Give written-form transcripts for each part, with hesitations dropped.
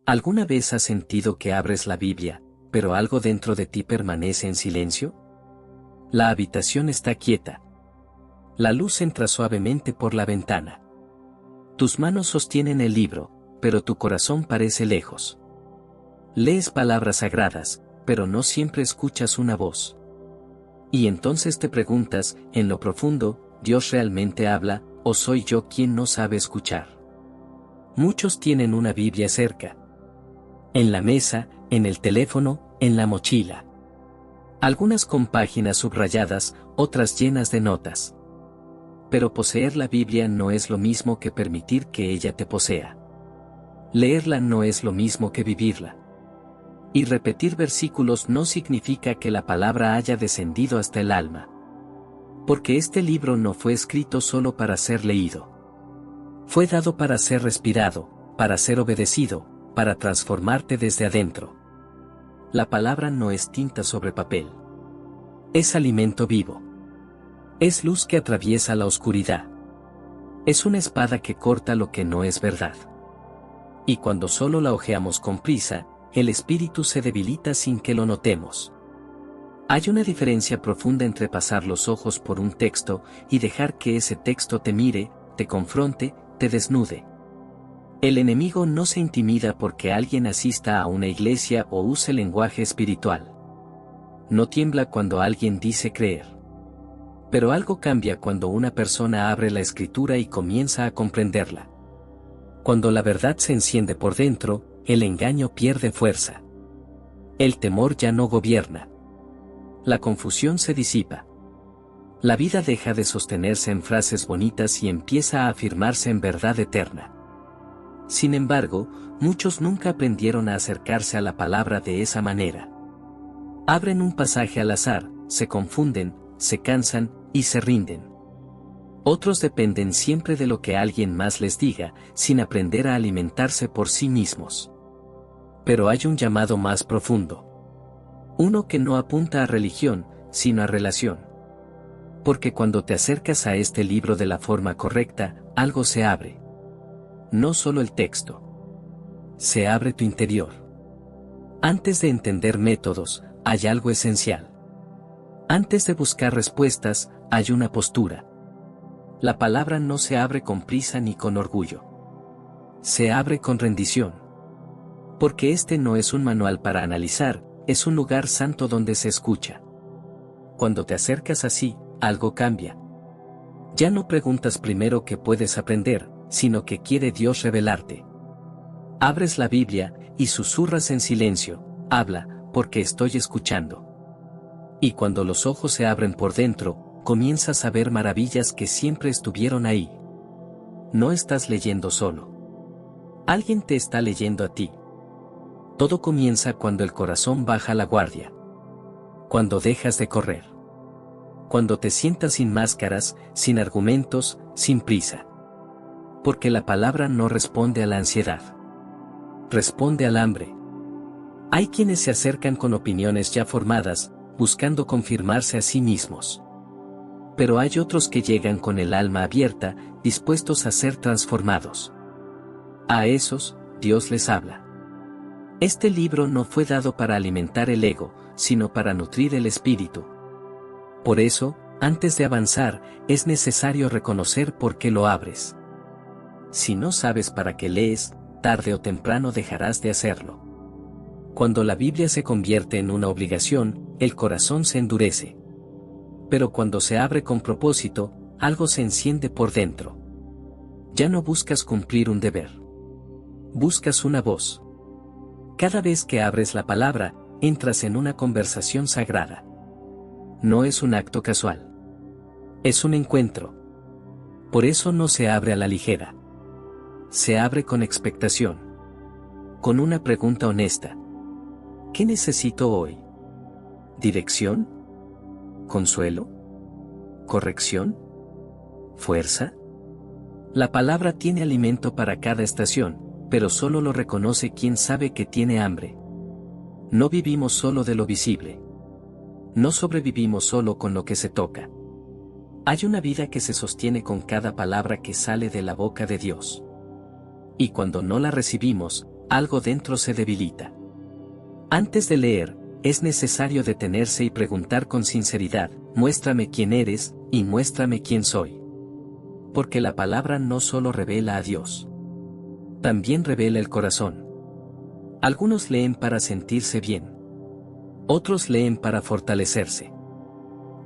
¿Alguna vez has sentido que abres la Biblia, pero algo dentro de ti permanece en silencio? La habitación está quieta. La luz entra suavemente por la ventana. Tus manos sostienen el libro, pero tu corazón parece lejos. Lees palabras sagradas, pero no siempre escuchas una voz. Y entonces te preguntas, en lo profundo, ¿Dios realmente habla, o soy yo quien no sabe escuchar? Muchos tienen una Biblia cerca. En la mesa, en el teléfono, en la mochila. Algunas con páginas subrayadas, otras llenas de notas. Pero poseer la Biblia no es lo mismo que permitir que ella te posea. Leerla no es lo mismo que vivirla. Y repetir versículos no significa que la palabra haya descendido hasta el alma. Porque este libro no fue escrito solo para ser leído. Fue dado para ser respirado, para ser obedecido, para transformarte desde adentro. La palabra no es tinta sobre papel. Es alimento vivo. Es luz que atraviesa la oscuridad. Es una espada que corta lo que no es verdad. Y cuando solo la hojeamos con prisa, el espíritu se debilita sin que lo notemos. Hay una diferencia profunda entre pasar los ojos por un texto y dejar que ese texto te mire, te confronte, te desnude. El enemigo no se intimida porque alguien asista a una iglesia o use lenguaje espiritual. No tiembla cuando alguien dice creer. Pero algo cambia cuando una persona abre la escritura y comienza a comprenderla. Cuando la verdad se enciende por dentro, el engaño pierde fuerza. El temor ya no gobierna. La confusión se disipa. La vida deja de sostenerse en frases bonitas y empieza a afirmarse en verdad eterna. Sin embargo, muchos nunca aprendieron a acercarse a la palabra de esa manera. Abren un pasaje al azar, se confunden, se cansan, y se rinden. Otros dependen siempre de lo que alguien más les diga, sin aprender a alimentarse por sí mismos. Pero hay un llamado más profundo. Uno que no apunta a religión, sino a relación. Porque cuando te acercas a este libro de la forma correcta, algo se abre. No solo el texto. Se abre tu interior. Antes de entender métodos, hay algo esencial. Antes de buscar respuestas, hay una postura. La palabra no se abre con prisa ni con orgullo. Se abre con rendición. Porque este no es un manual para analizar, es un lugar santo donde se escucha. Cuando te acercas así, algo cambia. Ya no preguntas primero qué puedes aprender, sino qué quiere Dios revelarte. Abres la Biblia, y susurras en silencio, habla, porque estoy escuchando. Y cuando los ojos se abren por dentro, comienzas a ver maravillas que siempre estuvieron ahí. No estás leyendo solo. Alguien te está leyendo a ti. Todo comienza cuando el corazón baja la guardia. Cuando dejas de correr. Cuando te sientas sin máscaras, sin argumentos, sin prisa. Porque la palabra no responde a la ansiedad. Responde al hambre. Hay quienes se acercan con opiniones ya formadas, buscando confirmarse a sí mismos. Pero hay otros que llegan con el alma abierta, dispuestos a ser transformados. A esos, Dios les habla. Este libro no fue dado para alimentar el ego, sino para nutrir el espíritu. Por eso, antes de avanzar, es necesario reconocer por qué lo abres. Si no sabes para qué lees, tarde o temprano dejarás de hacerlo. Cuando la Biblia se convierte en una obligación, el corazón se endurece. Pero cuando se abre con propósito, algo se enciende por dentro. Ya no buscas cumplir un deber. Buscas una voz. Cada vez que abres la palabra, entras en una conversación sagrada. No es un acto casual. Es un encuentro. Por eso no se abre a la ligera. Se abre con expectación. Con una pregunta honesta. ¿Qué necesito hoy? ¿Dirección? ¿Consuelo? ¿Corrección? ¿Fuerza? La palabra tiene alimento para cada estación, pero solo lo reconoce quien sabe que tiene hambre. No vivimos solo de lo visible. No sobrevivimos solo con lo que se toca. Hay una vida que se sostiene con cada palabra que sale de la boca de Dios. Y cuando no la recibimos, algo dentro se debilita. Antes de leer, es necesario detenerse y preguntar con sinceridad, muéstrame quién eres, y muéstrame quién soy. Porque la palabra no solo revela a Dios, también revela el corazón. Algunos leen para sentirse bien. Otros leen para fortalecerse.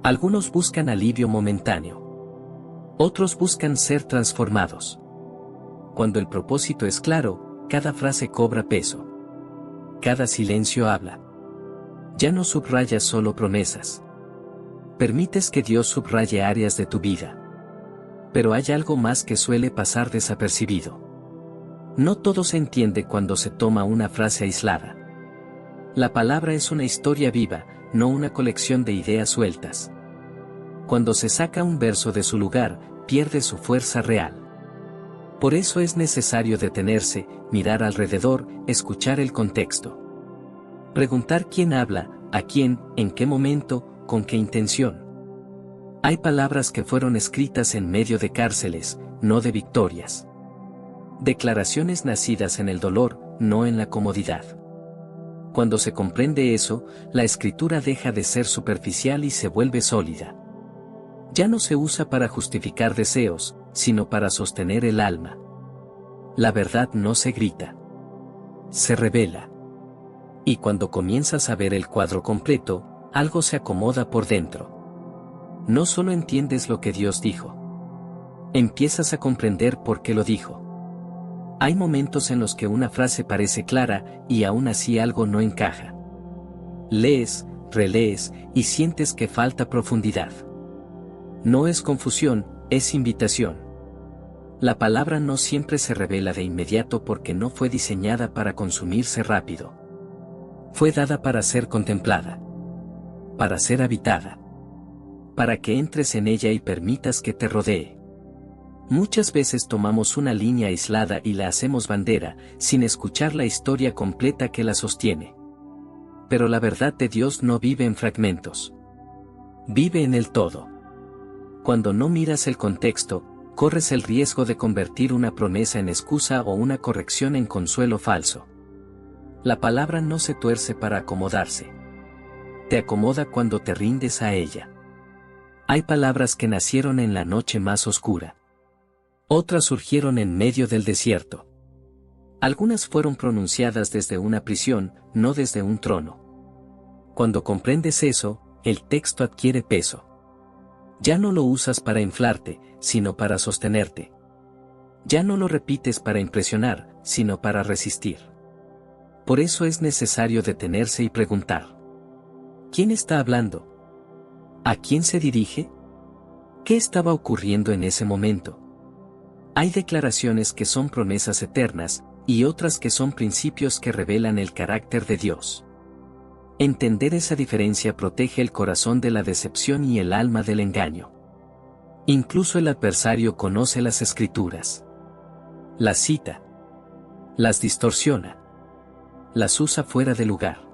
Algunos buscan alivio momentáneo. Otros buscan ser transformados. Cuando el propósito es claro, cada frase cobra peso. Cada silencio habla. Ya no subrayas solo promesas. Permites que Dios subraye áreas de tu vida. Pero hay algo más que suele pasar desapercibido. No todo se entiende cuando se toma una frase aislada. La palabra es una historia viva, no una colección de ideas sueltas. Cuando se saca un verso de su lugar, pierde su fuerza real. Por eso es necesario detenerse, mirar alrededor, escuchar el contexto. Preguntar quién habla, a quién, en qué momento, con qué intención. Hay palabras que fueron escritas en medio de cárceles, no de victorias. Declaraciones nacidas en el dolor, no en la comodidad. Cuando se comprende eso, la escritura deja de ser superficial y se vuelve sólida. Ya no se usa para justificar deseos, sino para sostener el alma. La verdad no se grita. Se revela. Y cuando comienzas a ver el cuadro completo, algo se acomoda por dentro. No solo entiendes lo que Dios dijo. Empiezas a comprender por qué lo dijo. Hay momentos en los que una frase parece clara, y aún así algo no encaja. Lees, relees, y sientes que falta profundidad. No es confusión, es invitación. La palabra no siempre se revela de inmediato porque no fue diseñada para consumirse rápido. Fue dada para ser contemplada. Para ser habitada. Para que entres en ella y permitas que te rodee. Muchas veces tomamos una línea aislada y la hacemos bandera, sin escuchar la historia completa que la sostiene. Pero la verdad de Dios no vive en fragmentos. Vive en el todo. Cuando no miras el contexto, corres el riesgo de convertir una promesa en excusa o una corrección en consuelo falso. La palabra no se tuerce para acomodarse. Te acomoda cuando te rindes a ella. Hay palabras que nacieron en la noche más oscura. Otras surgieron en medio del desierto. Algunas fueron pronunciadas desde una prisión, no desde un trono. Cuando comprendes eso, el texto adquiere peso. Ya no lo usas para inflarte, sino para sostenerte. Ya no lo repites para impresionar, sino para resistir. Por eso es necesario detenerse y preguntar. ¿Quién está hablando? ¿A quién se dirige? ¿Qué estaba ocurriendo en ese momento? Hay declaraciones que son promesas eternas, y otras que son principios que revelan el carácter de Dios. Entender esa diferencia protege el corazón de la decepción y el alma del engaño. Incluso el adversario conoce las Escrituras. Las cita. Las distorsiona. Las usa fuera de lugar.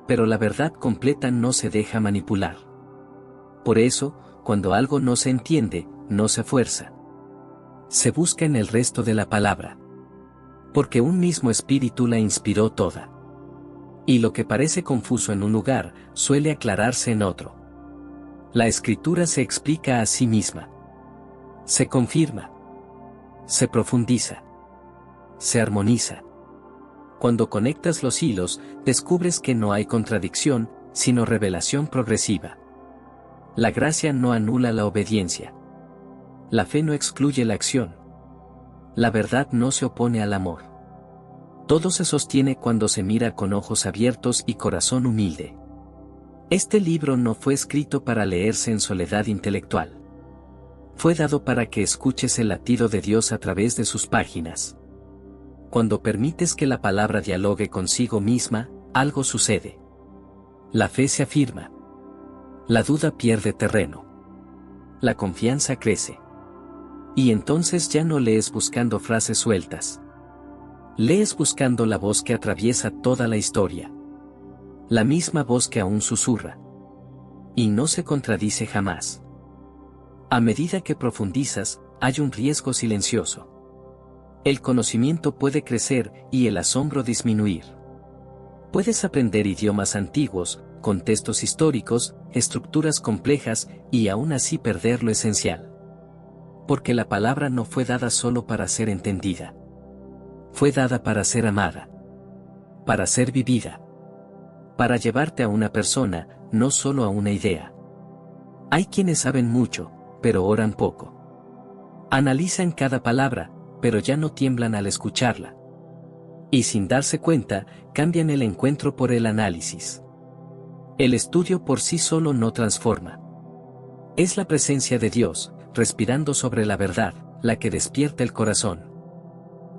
Pero la verdad completa no se deja manipular. Por eso, cuando algo no se entiende, no se fuerza. Se busca en el resto de la palabra. Porque un mismo espíritu la inspiró toda. Y lo que parece confuso en un lugar, suele aclararse en otro. La escritura se explica a sí misma. Se confirma. Se profundiza. Se armoniza. Cuando conectas los hilos, descubres que no hay contradicción, sino revelación progresiva. La gracia no anula la obediencia. La fe no excluye la acción. La verdad no se opone al amor. Todo se sostiene cuando se mira con ojos abiertos y corazón humilde. Este libro no fue escrito para leerse en soledad intelectual. Fue dado para que escuches el latido de Dios a través de sus páginas. Cuando permites que la palabra dialogue consigo misma, algo sucede. La fe se afirma. La duda pierde terreno. La confianza crece. Y entonces ya no lees buscando frases sueltas. Lees buscando la voz que atraviesa toda la historia. La misma voz que aún susurra. Y no se contradice jamás. A medida que profundizas, hay un riesgo silencioso. El conocimiento puede crecer y el asombro disminuir. Puedes aprender idiomas antiguos, contextos históricos, estructuras complejas y aún así perder lo esencial. Porque la palabra no fue dada solo para ser entendida. Fue dada para ser amada. Para ser vivida. Para llevarte a una persona, no solo a una idea. Hay quienes saben mucho, pero oran poco. Analizan cada palabra, pero ya no tiemblan al escucharla. Y sin darse cuenta, cambian el encuentro por el análisis. El estudio por sí solo no transforma. Es la presencia de Dios, respirando sobre la verdad, la que despierta el corazón.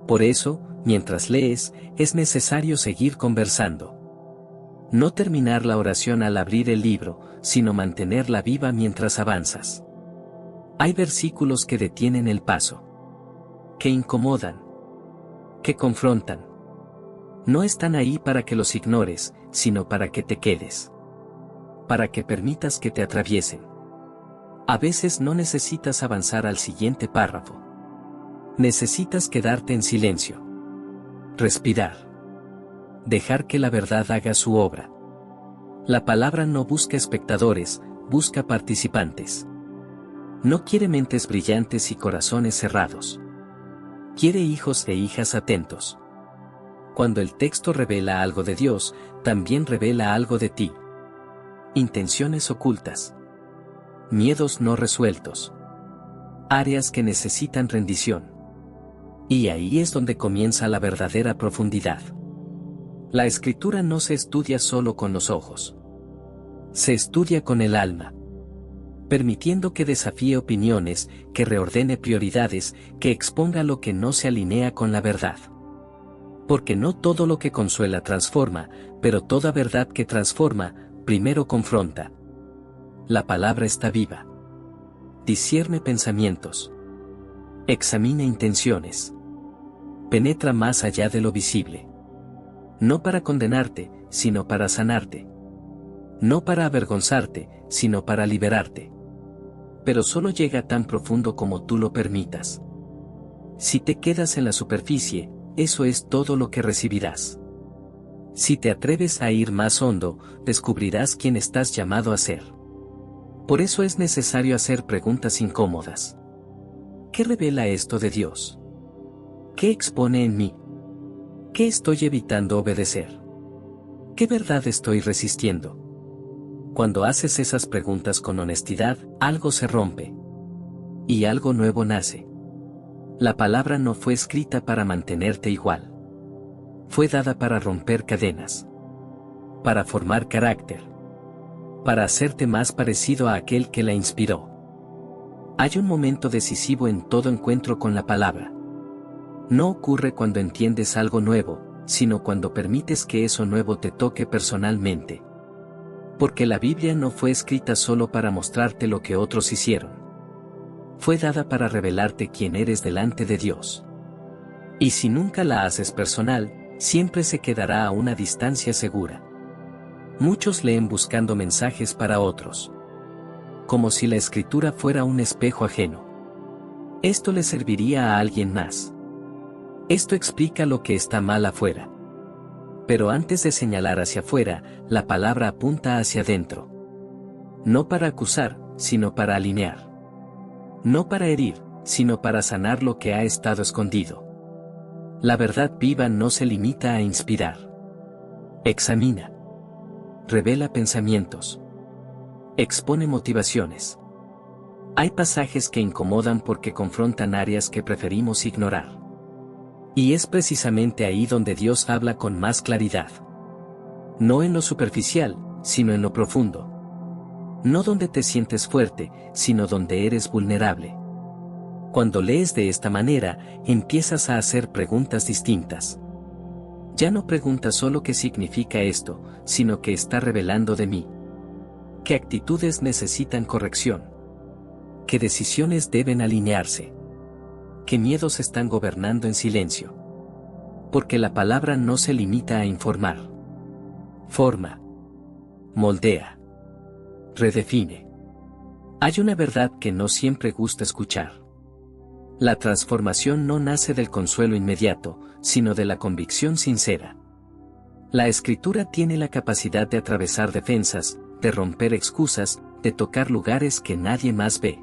Por eso, mientras lees, es necesario seguir conversando. No terminar la oración al abrir el libro, sino mantenerla viva mientras avanzas. Hay versículos que detienen el paso. Que incomodan. Que confrontan. No están ahí para que los ignores, sino para que te quedes. Para que permitas que te atraviesen. A veces no necesitas avanzar al siguiente párrafo. Necesitas quedarte en silencio. Respirar. Dejar que la verdad haga su obra. La palabra no busca espectadores, busca participantes. No quiere mentes brillantes y corazones cerrados. Quiere hijos e hijas atentos. Cuando el texto revela algo de Dios, también revela algo de ti. Intenciones ocultas. Miedos no resueltos. Áreas que necesitan rendición. Y ahí es donde comienza la verdadera profundidad. La escritura no se estudia solo con los ojos. Se estudia con el alma. Permitiendo que desafíe opiniones, que reordene prioridades, que exponga lo que no se alinea con la verdad. Porque no todo lo que consuela transforma, pero toda verdad que transforma, primero confronta. La palabra está viva. Discierne pensamientos. Examina intenciones. Penetra más allá de lo visible. No para condenarte, sino para sanarte. No para avergonzarte, sino para liberarte. Pero solo llega tan profundo como tú lo permitas. Si te quedas en la superficie, eso es todo lo que recibirás. Si te atreves a ir más hondo, descubrirás quién estás llamado a ser. Por eso es necesario hacer preguntas incómodas. ¿Qué revela esto de Dios? ¿Qué expone en mí? ¿Qué estoy evitando obedecer? ¿Qué verdad estoy resistiendo? Cuando haces esas preguntas con honestidad, algo se rompe. Y algo nuevo nace. La palabra no fue escrita para mantenerte igual. Fue dada para romper cadenas. Para formar carácter. Para hacerte más parecido a aquel que la inspiró. Hay un momento decisivo en todo encuentro con la palabra. No ocurre cuando entiendes algo nuevo, sino cuando permites que eso nuevo te toque personalmente. Porque la Biblia no fue escrita solo para mostrarte lo que otros hicieron. Fue dada para revelarte quién eres delante de Dios. Y si nunca la haces personal, siempre se quedará a una distancia segura. Muchos leen buscando mensajes para otros. Como si la escritura fuera un espejo ajeno. Esto le serviría a alguien más. Esto explica lo que está mal afuera. Pero antes de señalar hacia afuera, la palabra apunta hacia adentro. No para acusar, sino para alinear. No para herir, sino para sanar lo que ha estado escondido. La verdad viva no se limita a inspirar. Examina. Revela pensamientos. Expone motivaciones. Hay pasajes que incomodan porque confrontan áreas que preferimos ignorar. Y es precisamente ahí donde Dios habla con más claridad. No en lo superficial, sino en lo profundo. No donde te sientes fuerte, sino donde eres vulnerable. Cuando lees de esta manera, empiezas a hacer preguntas distintas. Ya no preguntas solo qué significa esto, sino qué está revelando de mí. ¿Qué actitudes necesitan corrección? ¿Qué decisiones deben alinearse? ¿Qué miedos están gobernando en silencio? Porque la palabra no se limita a informar. Forma. Moldea. Redefine. Hay una verdad que no siempre gusta escuchar. La transformación no nace del consuelo inmediato, sino de la convicción sincera. La Escritura tiene la capacidad de atravesar defensas, de romper excusas, de tocar lugares que nadie más ve.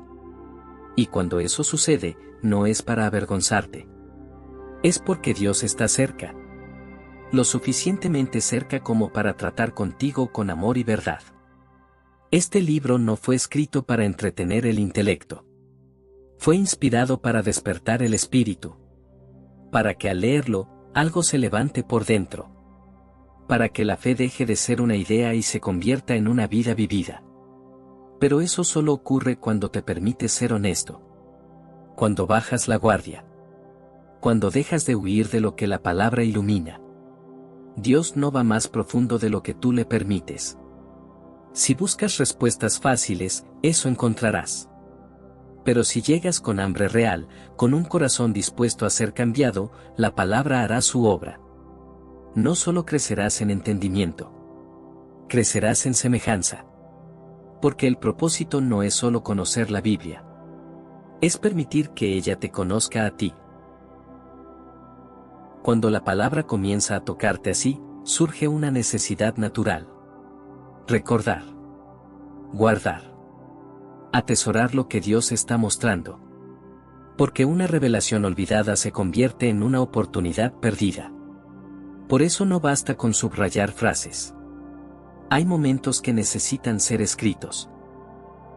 Y cuando eso sucede, no es para avergonzarte. Es porque Dios está cerca. Lo suficientemente cerca como para tratar contigo con amor y verdad. Este libro no fue escrito para entretener el intelecto. Fue inspirado para despertar el espíritu. Para que al leerlo, algo se levante por dentro. Para que la fe deje de ser una idea y se convierta en una vida vivida. Pero eso solo ocurre cuando te permites ser honesto. Cuando bajas la guardia. Cuando dejas de huir de lo que la palabra ilumina. Dios no va más profundo de lo que tú le permites. Si buscas respuestas fáciles, eso encontrarás. Pero si llegas con hambre real, con un corazón dispuesto a ser cambiado, la palabra hará su obra. No solo crecerás en entendimiento. Crecerás en semejanza. Porque el propósito no es solo conocer la Biblia. Es permitir que ella te conozca a ti. Cuando la palabra comienza a tocarte así, surge una necesidad natural. Recordar. Guardar. Atesorar lo que Dios está mostrando. Porque una revelación olvidada se convierte en una oportunidad perdida. Por eso no basta con subrayar frases. Hay momentos que necesitan ser escritos.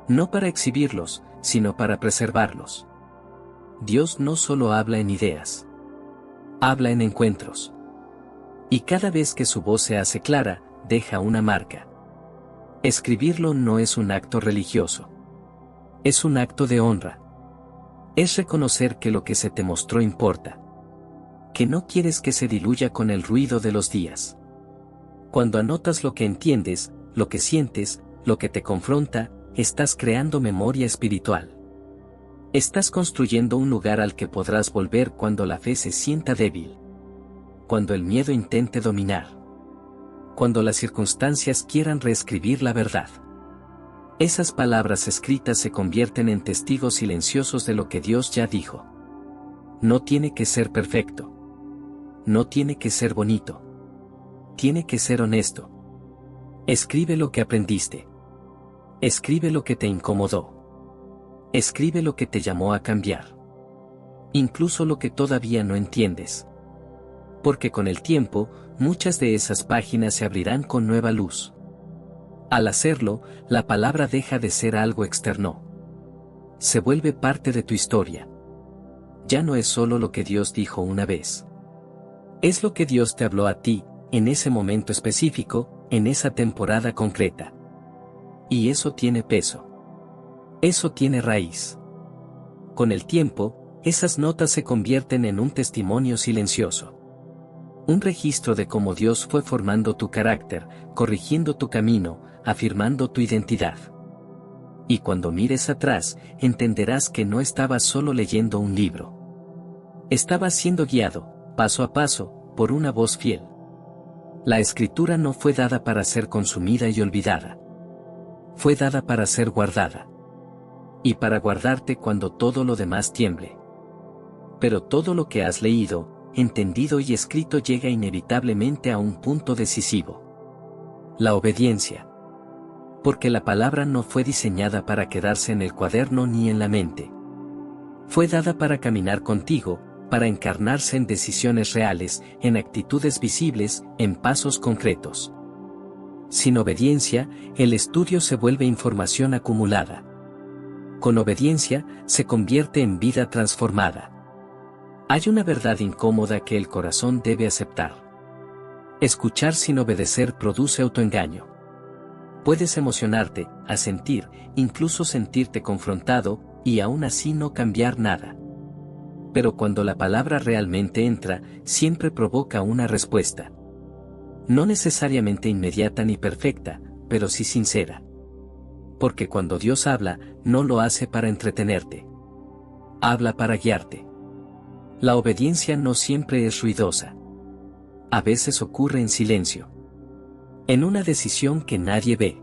No para exhibirlos, sino para preservarlos. Dios no solo habla en ideas. Habla en encuentros. Y cada vez que su voz se hace clara, deja una marca. Escribirlo no es un acto religioso. Es un acto de honra. Es reconocer que lo que se te mostró importa. Que no quieres que se diluya con el ruido de los días. Cuando anotas lo que entiendes, lo que sientes, lo que te confronta, estás creando memoria espiritual. Estás construyendo un lugar al que podrás volver cuando la fe se sienta débil. Cuando el miedo intente dominar. Cuando las circunstancias quieran reescribir la verdad. Esas palabras escritas se convierten en testigos silenciosos de lo que Dios ya dijo. No tiene que ser perfecto. No tiene que ser bonito. Tiene que ser honesto. Escribe lo que aprendiste. Escribe lo que te incomodó. Escribe lo que te llamó a cambiar. Incluso lo que todavía no entiendes. Porque con el tiempo, muchas de esas páginas se abrirán con nueva luz. Al hacerlo, la palabra deja de ser algo externo. Se vuelve parte de tu historia. Ya no es solo lo que Dios dijo una vez. Es lo que Dios te habló a ti, en ese momento específico, en esa temporada concreta. Y eso tiene peso. Eso tiene raíz. Con el tiempo, esas notas se convierten en un testimonio silencioso. Un registro de cómo Dios fue formando tu carácter, corrigiendo tu camino, afirmando tu identidad. Y cuando mires atrás, entenderás que no estabas solo leyendo un libro. Estabas siendo guiado, paso a paso, por una voz fiel. La Escritura no fue dada para ser consumida y olvidada. Fue dada para ser guardada. Y para guardarte cuando todo lo demás tiemble. Pero todo lo que has leído, entendido y escrito llega inevitablemente a un punto decisivo. La obediencia. Porque la palabra no fue diseñada para quedarse en el cuaderno ni en la mente. Fue dada para caminar contigo, para encarnarse en decisiones reales, en actitudes visibles, en pasos concretos. Sin obediencia, el estudio se vuelve información acumulada. Con obediencia, se convierte en vida transformada. Hay una verdad incómoda que el corazón debe aceptar. Escuchar sin obedecer produce autoengaño. Puedes emocionarte, asentir, incluso sentirte confrontado, y aún así no cambiar nada. Pero cuando la palabra realmente entra, siempre provoca una respuesta. No necesariamente inmediata ni perfecta, pero sí sincera. Porque cuando Dios habla, no lo hace para entretenerte. Habla para guiarte. La obediencia no siempre es ruidosa. A veces ocurre en silencio. En una decisión que nadie ve.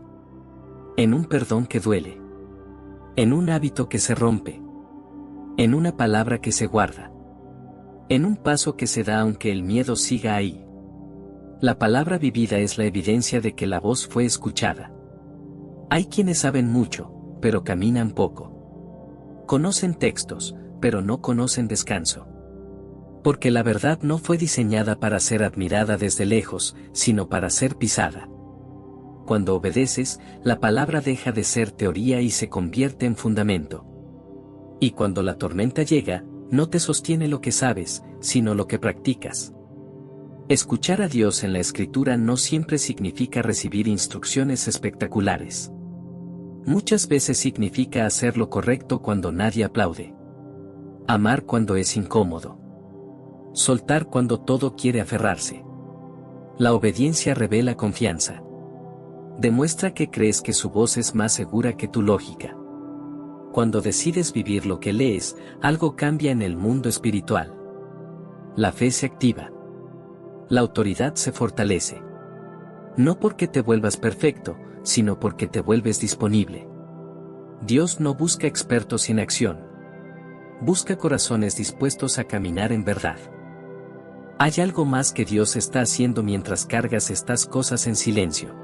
En un perdón que duele. En un hábito que se rompe. En una palabra que se guarda. En un paso que se da aunque el miedo siga ahí. La palabra vivida es la evidencia de que la voz fue escuchada. Hay quienes saben mucho, pero caminan poco. Conocen textos, pero no conocen descanso. Porque la verdad no fue diseñada para ser admirada desde lejos, sino para ser pisada. Cuando obedeces, la palabra deja de ser teoría y se convierte en fundamento. Y cuando la tormenta llega, no te sostiene lo que sabes, sino lo que practicas. Escuchar a Dios en la Escritura no siempre significa recibir instrucciones espectaculares. Muchas veces significa hacer lo correcto cuando nadie aplaude. Amar cuando es incómodo. Soltar cuando todo quiere aferrarse. La obediencia revela confianza. Demuestra que crees que su voz es más segura que tu lógica. Cuando decides vivir lo que lees, algo cambia en el mundo espiritual. La fe se activa. La autoridad se fortalece. No porque te vuelvas perfecto, sino porque te vuelves disponible. Dios no busca expertos sin acción. Busca corazones dispuestos a caminar en verdad. Hay algo más que Dios está haciendo mientras cargas estas cosas en silencio.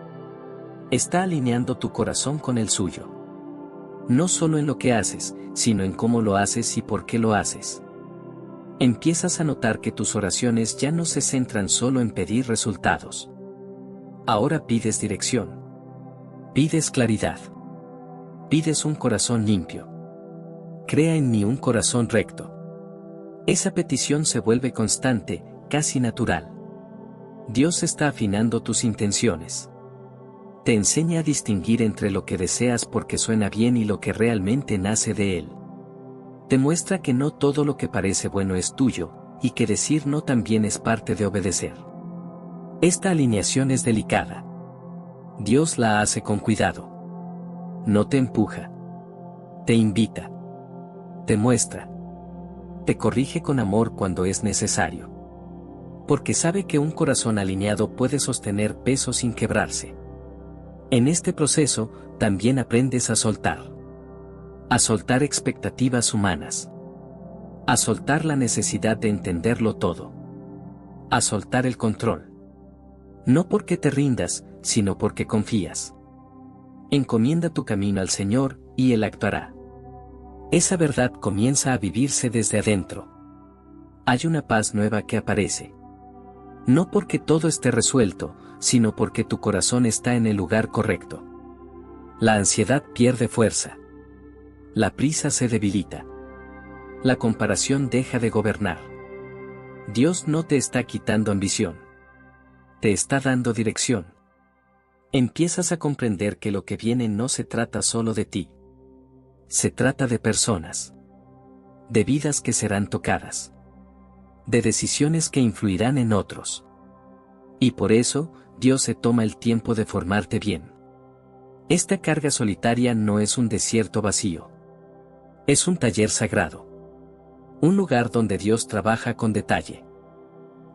Está alineando tu corazón con el suyo. No solo en lo que haces, sino en cómo lo haces y por qué lo haces. Empiezas a notar que tus oraciones ya no se centran solo en pedir resultados. Ahora pides dirección. Pides claridad. Pides un corazón limpio. Crea en mí un corazón recto. Esa petición se vuelve constante, casi natural. Dios está afinando tus intenciones. Te enseña a distinguir entre lo que deseas porque suena bien y lo que realmente nace de él. Te muestra que no todo lo que parece bueno es tuyo, y que decir no también es parte de obedecer. Esta alineación es delicada. Dios la hace con cuidado. No te empuja. Te invita. Te muestra. Te corrige con amor cuando es necesario. Porque sabe que un corazón alineado puede sostener peso sin quebrarse. En este proceso, también aprendes a soltar. A soltar expectativas humanas. A soltar la necesidad de entenderlo todo. A soltar el control. No porque te rindas, sino porque confías. Encomienda tu camino al Señor, y Él actuará. Esa verdad comienza a vivirse desde adentro. Hay una paz nueva que aparece. No porque todo esté resuelto, sino porque tu corazón está en el lugar correcto. La ansiedad pierde fuerza. La prisa se debilita. La comparación deja de gobernar. Dios no te está quitando ambición. Te está dando dirección. Empiezas a comprender que lo que viene no se trata solo de ti. Se trata de personas. De vidas que serán tocadas. De decisiones que influirán en otros. Y por eso, Dios se toma el tiempo de formarte bien. Esta carga solitaria no es un desierto vacío. Es un taller sagrado. Un lugar donde Dios trabaja con detalle.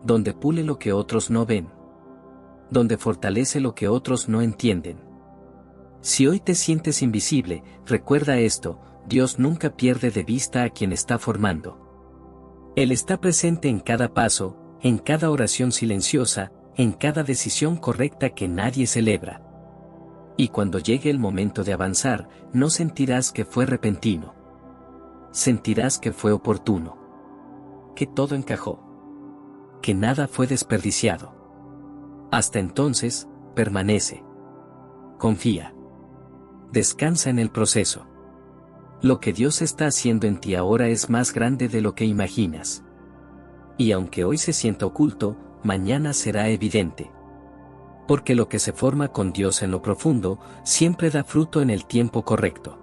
Donde pule lo que otros no ven. Donde fortalece lo que otros no entienden. Si hoy te sientes invisible, recuerda esto: Dios nunca pierde de vista a quien está formando. Él está presente en cada paso, en cada oración silenciosa, en cada decisión correcta que nadie celebra. Y cuando llegue el momento de avanzar, no sentirás que fue repentino. Sentirás que fue oportuno. Que todo encajó. Que nada fue desperdiciado. Hasta entonces, permanece. Confía. Descansa en el proceso. Lo que Dios está haciendo en ti ahora es más grande de lo que imaginas. Y aunque hoy se sienta oculto, mañana será evidente. Porque lo que se forma con Dios en lo profundo, siempre da fruto en el tiempo correcto.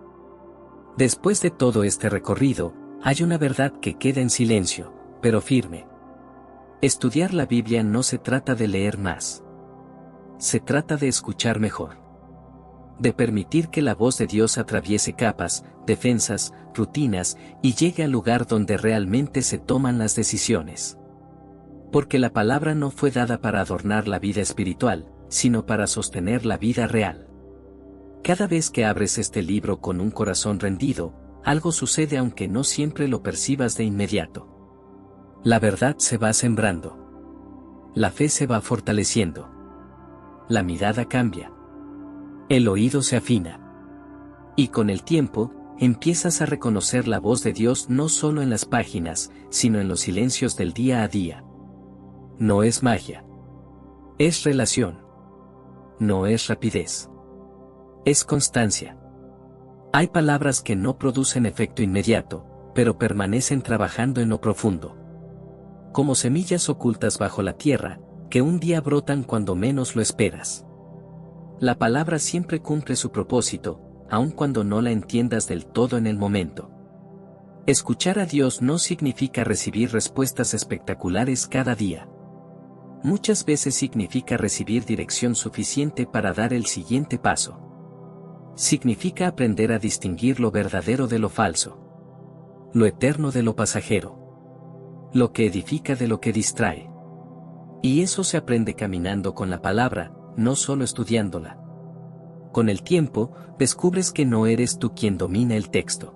Después de todo este recorrido, hay una verdad que queda en silencio, pero firme. Estudiar la Biblia no se trata de leer más. Se trata de escuchar mejor. De permitir que la voz de Dios atraviese capas, defensas, rutinas, y llegue al lugar donde realmente se toman las decisiones. Porque la palabra no fue dada para adornar la vida espiritual, sino para sostener la vida real. Cada vez que abres este libro con un corazón rendido, algo sucede aunque no siempre lo percibas de inmediato. La verdad se va sembrando. La fe se va fortaleciendo. La mirada cambia. El oído se afina. Y con el tiempo, empiezas a reconocer la voz de Dios no solo en las páginas, sino en los silencios del día a día. No es magia. Es relación. No es rapidez. Es constancia. Hay palabras que no producen efecto inmediato, pero permanecen trabajando en lo profundo. Como semillas ocultas bajo la tierra, que un día brotan cuando menos lo esperas. La palabra siempre cumple su propósito, aun cuando no la entiendas del todo en el momento. Escuchar a Dios no significa recibir respuestas espectaculares cada día. Muchas veces significa recibir dirección suficiente para dar el siguiente paso. Significa aprender a distinguir lo verdadero de lo falso. Lo eterno de lo pasajero. Lo que edifica de lo que distrae. Y eso se aprende caminando con la palabra, no solo estudiándola. Con el tiempo, descubres que no eres tú quien domina el texto.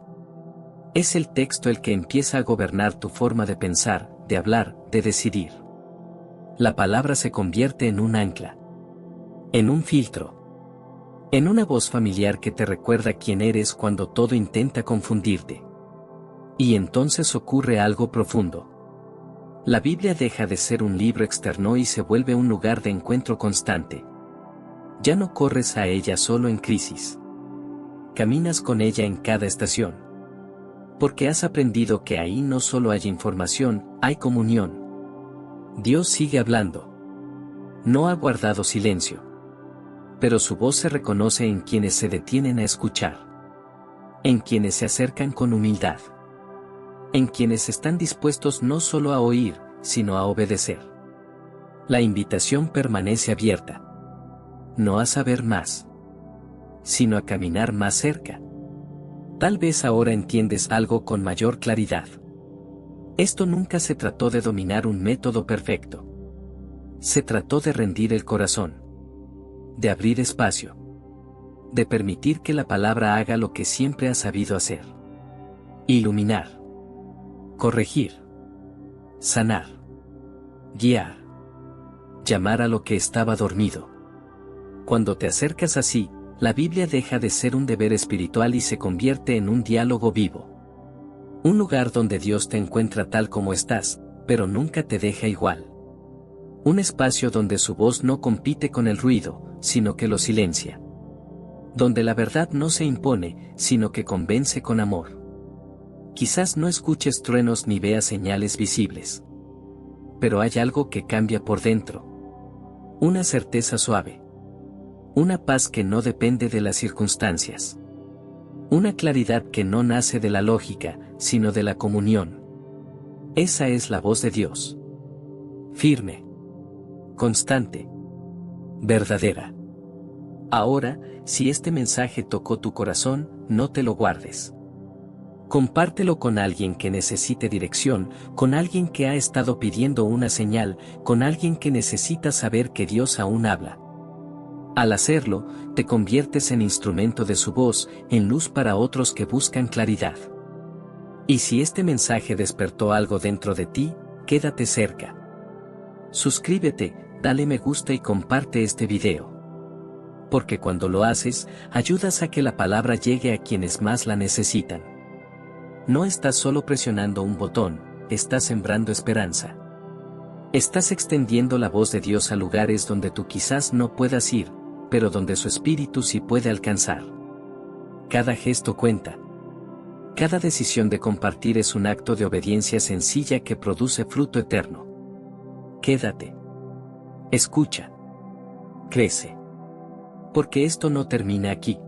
Es el texto el que empieza a gobernar tu forma de pensar, de hablar, de decidir. La palabra se convierte en un ancla. En un filtro. En una voz familiar que te recuerda quién eres cuando todo intenta confundirte. Y entonces ocurre algo profundo. La Biblia deja de ser un libro externo y se vuelve un lugar de encuentro constante. Ya no corres a ella solo en crisis. Caminas con ella en cada estación. Porque has aprendido que ahí no solo hay información, hay comunión. Dios sigue hablando. No ha guardado silencio. Pero su voz se reconoce en quienes se detienen a escuchar. En quienes se acercan con humildad. En quienes están dispuestos no solo a oír, sino a obedecer. La invitación permanece abierta. No a saber más, sino a caminar más cerca. Tal vez ahora entiendes algo con mayor claridad. Esto nunca se trató de dominar un método perfecto. Se trató de rendir el corazón. De abrir espacio. De permitir que la palabra haga lo que siempre ha sabido hacer. Iluminar. Corregir. Sanar. Guiar. Llamar a lo que estaba dormido. Cuando te acercas así, la Biblia deja de ser un deber espiritual y se convierte en un diálogo vivo. Un lugar donde Dios te encuentra tal como estás, pero nunca te deja igual. Un espacio donde su voz no compite con el ruido, sino que lo silencia. Donde la verdad no se impone, sino que convence con amor. Quizás no escuches truenos ni veas señales visibles. Pero hay algo que cambia por dentro. Una certeza suave. Una paz que no depende de las circunstancias. Una claridad que no nace de la lógica, sino de la comunión. Esa es la voz de Dios. Firme. Constante. Verdadera. Ahora, si este mensaje tocó tu corazón, no te lo guardes. Compártelo con alguien que necesite dirección, con alguien que ha estado pidiendo una señal, con alguien que necesita saber que Dios aún habla. Al hacerlo, te conviertes en instrumento de su voz, en luz para otros que buscan claridad. Y si este mensaje despertó algo dentro de ti, quédate cerca. Suscríbete, dale me gusta y comparte este video. Porque cuando lo haces, ayudas a que la palabra llegue a quienes más la necesitan. No estás solo presionando un botón, estás sembrando esperanza. Estás extendiendo la voz de Dios a lugares donde tú quizás no puedas ir, pero donde su espíritu sí puede alcanzar. Cada gesto cuenta. Cada decisión de compartir es un acto de obediencia sencilla que produce fruto eterno. Quédate. Escucha. Crece. Porque esto no termina aquí.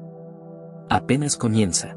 Apenas comienza.